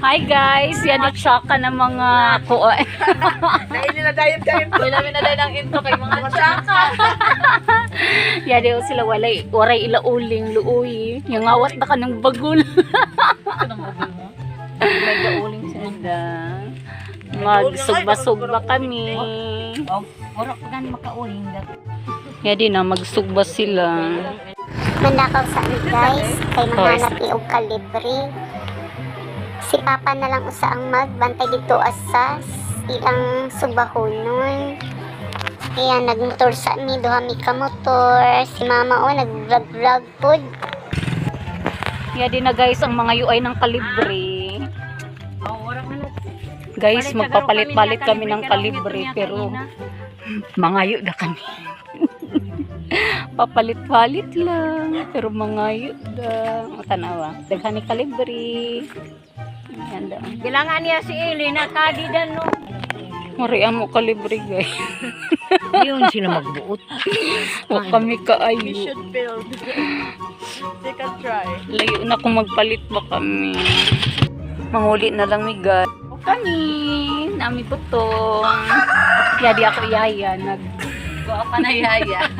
Hi guys, yan yung tsaka ng mga kuha. Dahil nila dayon-dayon po. Wala na dahil ang intro kay mga tsaka. Yan yung sila waray ilauling luoy. Yung awat na ka ng bagul. Ano mo ba mo? May gauling sila. Magsugba-sugba kami. Wala pa gani makauling dat. Yan din na, magsugba sila. Manakaw sa amin guys, kay mahanap iog kalibre. Si Papa na lang usa ang magbantay dito asas ilang subahonon. Kaya nagmotor sa mi, duha mi ka motor. Si Mama nag-vlog pod. Yan din na guys, ang mga UI ng kalibre. Guys, magpapalit-palit kami ng kalibre pero mangayo na kami. Papalit-palit lang pero mangayo na. Tanawa, daghan ni kalibre. Yan daw. Bilangan niya si Eli na kadidan no. Marian mo kalibre guys. Yun sila magbuot. Huwag kami kaayo. Mission failed. Second try. Layo na kung magpalit ba kami. Manguli na lang mi guys. Kami, nami putong. Yadi ako yaya, Bawa pa na yaya.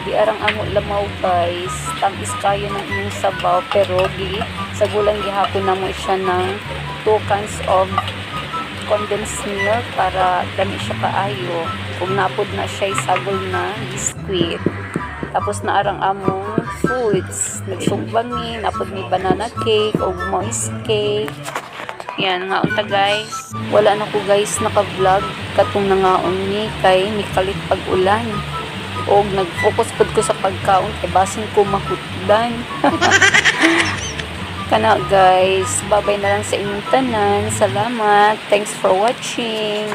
Di arang amo lamaw guys. Tamis kayo ng inyong sabaw pero sa gulang gihapon na mo siya ng 2 cans of condensed milk para dami siya kaayo. Kung napod na siya isagol na biskuit. Tapos na arang among foods. Nagsugbang ni, napod ni banana cake o moist cake. Yan nga unta guys. Wala na ko guys naka-vlog katong nangaon ni kay mikalit pag-ulan. Og nag-focus pud ko sa pagkaon kay basin ko mahutdan. Kana guys, babay na lang sa inyong tanan. Salamat. Thanks for watching.